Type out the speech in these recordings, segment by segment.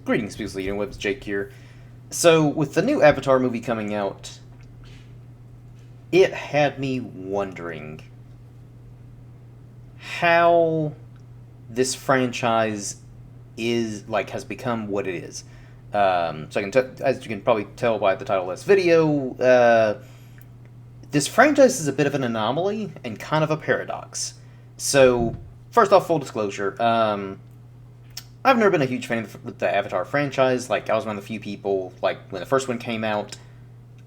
Greetings, people. You know what's Jake here. So, with the new Avatar movie coming out, it had me wondering how this franchise has become what it is. As you can probably tell by the title of this video, this franchise is a bit of an anomaly and kind of a paradox. So, first off, full disclosure, I've never been a huge fan of the Avatar franchise. Like, I was one of the few people, like, when the first one came out,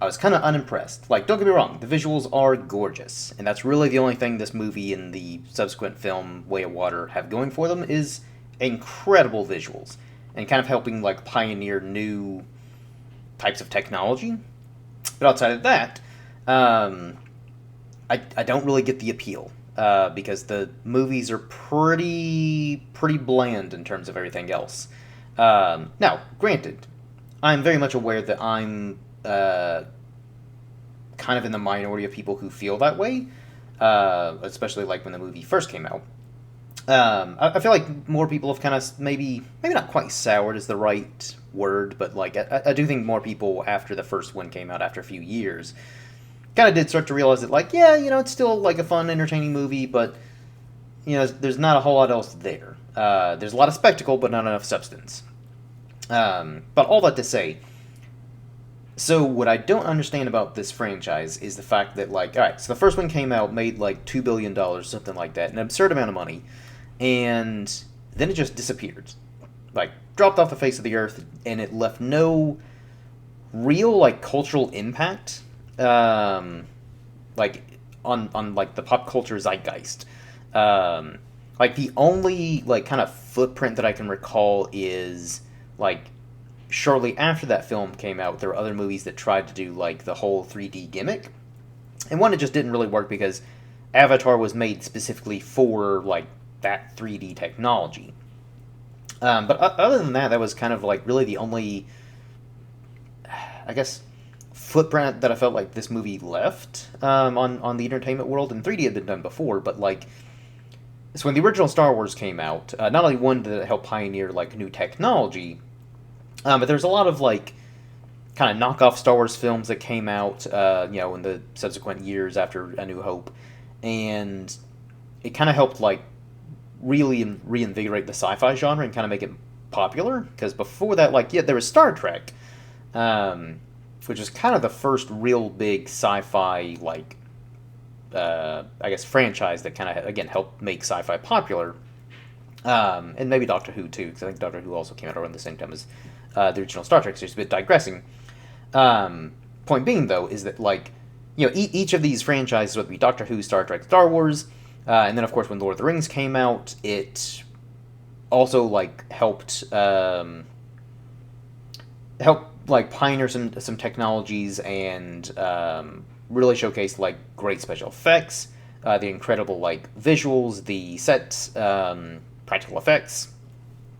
I was kind of unimpressed. Like, don't get me wrong, the visuals are gorgeous, and that's really the only thing this movie and the subsequent film, Way of Water, have going for them, is incredible visuals, and kind of helping, like, pioneer new types of technology. But outside of that, um, I don't really get the appeal. Because the movies are pretty bland in terms of everything else. Now, granted, I'm very much aware that I'm kind of in the minority of people who feel that way, especially like when the movie first came out. I feel like more people have kind of maybe not quite soured is the right word, but like I do think more people after the first one came out after a few years kind of did start to realize that, like, yeah, it's still like a fun, entertaining movie, but there's not a whole lot else there. There's a lot of spectacle, but not enough substance. But all that to say, so what I don't understand about this franchise is the fact that, like, all right, so the first one came out, made like $2 billion, something like that, an absurd amount of money, and then it just disappeared, like dropped off the face of the earth, and it left no real like cultural impact like on like the pop culture zeitgeist. Like the only like kind of footprint that I can recall is like shortly after that film came out, there were other movies that tried to do like the whole 3D gimmick, and one, it just didn't really work because Avatar was made specifically for like that 3D technology. But other than that, that was kind of like really the only, I guess, footprint that I felt like this movie left on the entertainment world. And 3D had been done before, but like, so when the original Star Wars came out, not only one did it help pioneer like new technology, but there's a lot of like kind of knockoff Star Wars films that came out, in the subsequent years after A New Hope, and it kind of helped like really reinvigorate the sci-fi genre and kind of make it popular. Because before that, like, yeah, there was Star Trek, which is kind of the first real big sci-fi like I guess franchise that kind of again helped make sci-fi popular, and maybe Doctor Who too, because I think Doctor Who also came out around the same time as the original Star Trek series. But digressing. Point being though is that like each of these franchises, whether it be Doctor Who, Star Trek, Star Wars, and then of course when Lord of the Rings came out, it also like helped like pioneer some technologies and really showcased like great special effects, the incredible like visuals, the sets, practical effects,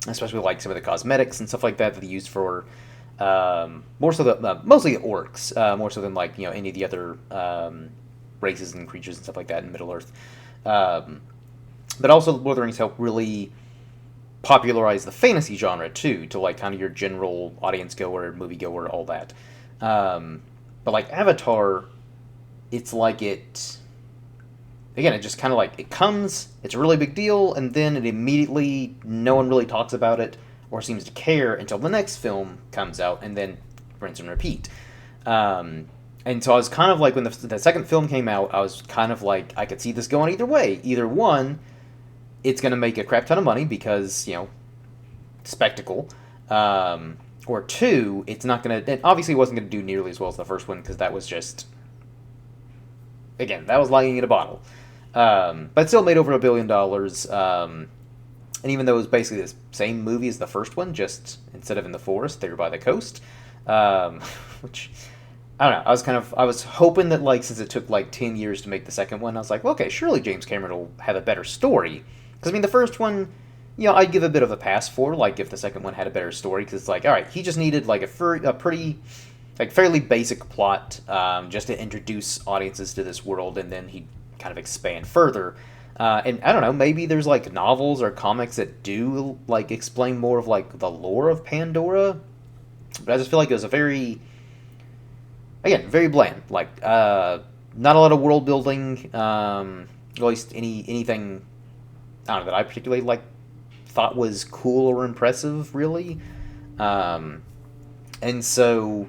especially like some of the cosmetics and stuff like that they used for more so the mostly the orcs, more so than like any of the other races and creatures and stuff like that in Middle Earth. But also, Lord of the Rings helped really popularize the fantasy genre too, to like kind of your general audience goer, movie goer, all that. But like Avatar, it's like it again. It just kind of like it comes. It's a really big deal, and then it immediately no one really talks about it or seems to care until the next film comes out, and then rinse and repeat. And so I was kind of like when the second film came out, I was kind of like I could see this going either way. Either one, it's going to make a crap ton of money because, spectacle. Or two, it's not going to... And obviously it wasn't going to do nearly as well as the first one because that was just... Again, that was lightning in a bottle. But it still made over $1 billion. And even though it was basically the same movie as the first one, just instead of in the forest, they were by the coast. Which... I don't know. I was hoping that, like, since it took, like, 10 years to make the second one, I was like, well, okay, surely James Cameron will have a better story. Because, I mean, the first one, I'd give a bit of a pass for, like, if the second one had a better story. Because it's like, all right, he just needed, like, a pretty, like, fairly basic plot just to introduce audiences to this world, and then he'd kind of expand further. And I don't know, maybe there's like novels or comics that do like explain more of like the lore of Pandora, but I just feel like it was a very, again, very bland. Like, not a lot of world building. At least anything I don't know that I particularly like thought was cool or impressive, really. Um, and so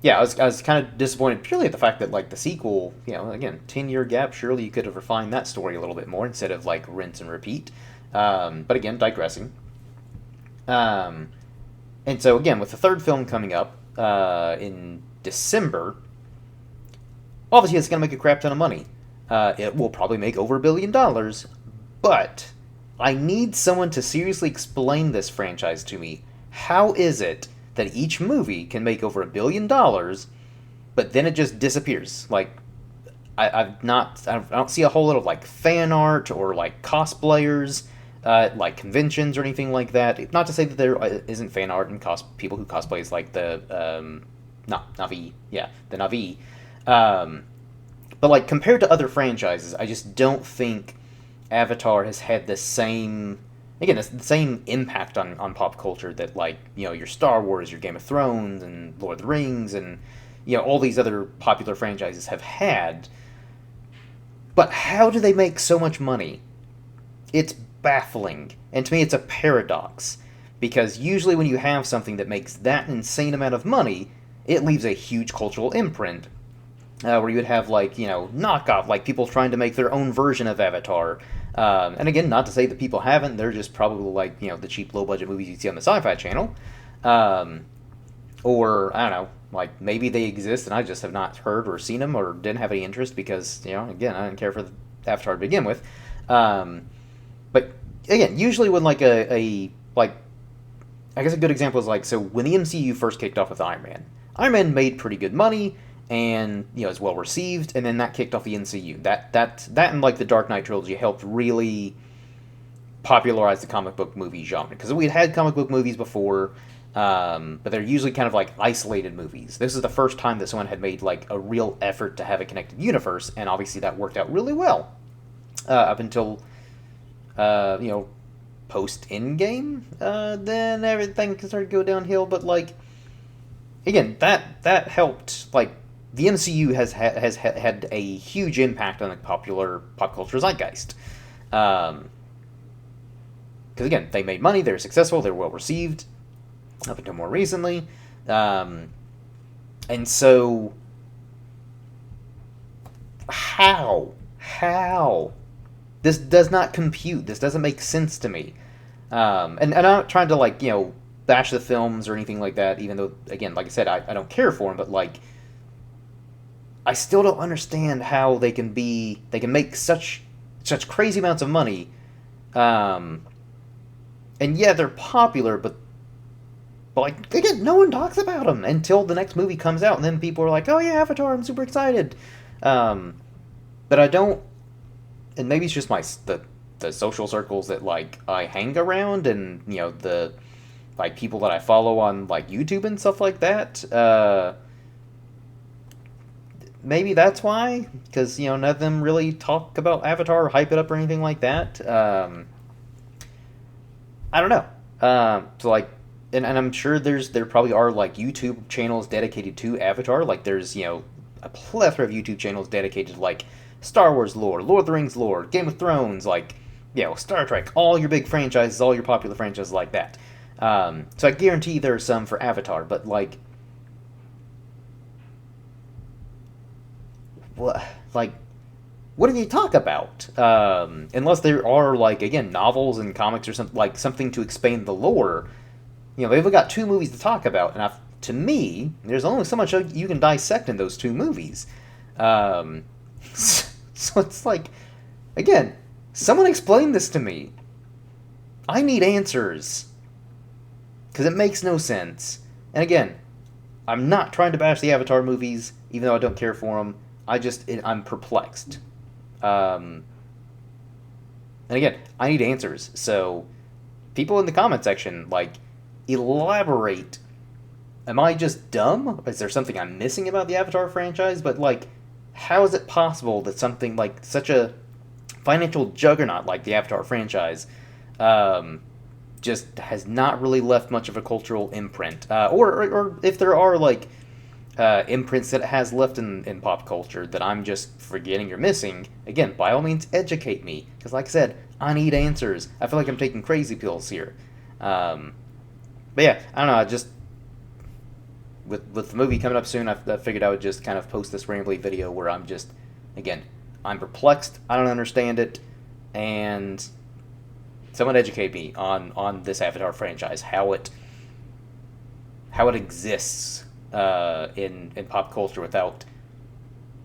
yeah, I was kind of disappointed purely at the fact that like the sequel, again, 10-year gap. Surely you could have refined that story a little bit more instead of like rinse and repeat. But again, digressing. Um, and so again, with the third film coming up in December, obviously it's going to make a crap ton of money. It will probably make over $1 billion, but I need someone to seriously explain this franchise to me. How is it that each movie can make over $1 billion, but then it just disappears? Like, I don't see a whole lot of like fan art or like cosplayers, like conventions or anything like that. Not to say that there isn't fan art and people who cosplays like the Navi, yeah, the Navi. Um, but like compared to other franchises, I just don't think Avatar has had the same, again, the same impact on pop culture that like your Star Wars, your Game of Thrones, and Lord of the Rings, and all these other popular franchises have had. But how do they make so much money? It's baffling, and to me, it's a paradox. Because usually, when you have something that makes that insane amount of money, it leaves a huge cultural imprint, where you would have like knockoff, like people trying to make their own version of Avatar. And again, not to say that people haven't; they're just probably like the cheap, low budget movies you see on the Sci-Fi Channel, um, or I don't know, like maybe they exist and I just have not heard or seen them or didn't have any interest because again I didn't care for the Avatar to begin with. Um, but again, usually when like a like I guess a good example is like so when the MCU first kicked off with Iron Man. Iron Man made pretty good money and is well received, and then that kicked off the MCU. That and like the Dark Knight trilogy helped really popularize the comic book movie genre because we had comic book movies before, but they're usually kind of like isolated movies. This is the first time that someone had made like a real effort to have a connected universe, and obviously that worked out really well up until post Endgame. Then everything started to go downhill, but like again, that helped. Like the MCU has had a huge impact on the popular pop culture zeitgeist. Because again, they made money, they were successful, they were well received up until more recently, and so how this does not compute. This doesn't make sense to me. And I'm not trying to like bash the films or anything like that, even though again, like I said, I don't care for them, but like I still don't understand how they can make such crazy amounts of money. And yeah, they're popular, but like again, no one talks about them until the next movie comes out, and then people are like, "Oh yeah, Avatar! I'm super excited." Um, but I don't, and maybe it's just the social circles that like I hang around, and the like people that I follow on like YouTube and stuff like that. Maybe that's why, because none of them really talk about Avatar or hype it up or anything like that. I don't know. So like, and I'm sure there probably are like YouTube channels dedicated to Avatar. Like there's a plethora of YouTube channels dedicated to like Star Wars lore, Lord of the Rings lore, Game of Thrones, like Star Trek, all your big franchises, all your popular franchises like that. So I guarantee there are some for Avatar, but like, what like what do they talk about? Unless there are like again novels and comics or something like something to explain the lore. They've only got two movies to talk about, and to me, there's only so much you can dissect in those two movies. So it's like, again, someone explain this to me. I need answers because it makes no sense. And again, I'm not trying to bash the Avatar movies, even though I don't care for them. I'm perplexed. And again, I need answers. So, people in the comment section, like, elaborate. Am I just dumb? Is there something I'm missing about the Avatar franchise? But, like, how is it possible that something like such a financial juggernaut like the Avatar franchise, um, just has not really left much of a cultural imprint. Or if there are like imprints that it has left in pop culture that I'm just forgetting or missing, again, by all means, educate me. Because, like I said, I need answers. I feel like I'm taking crazy pills here. Um, but yeah, I don't know. I just with the movie coming up soon, I figured I would just kind of post this rambly video where I'm just, again, I'm perplexed. I don't understand it, and someone educate me on this Avatar franchise, how it exists in pop culture without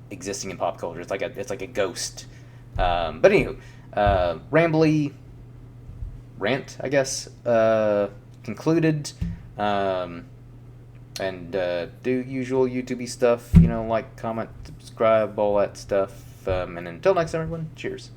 existing in pop culture. It's like a ghost. But anywho, rambly rant, I guess, concluded. Um, and do usual YouTube stuff, like, comment, subscribe, all that stuff. And until next time, everyone, cheers.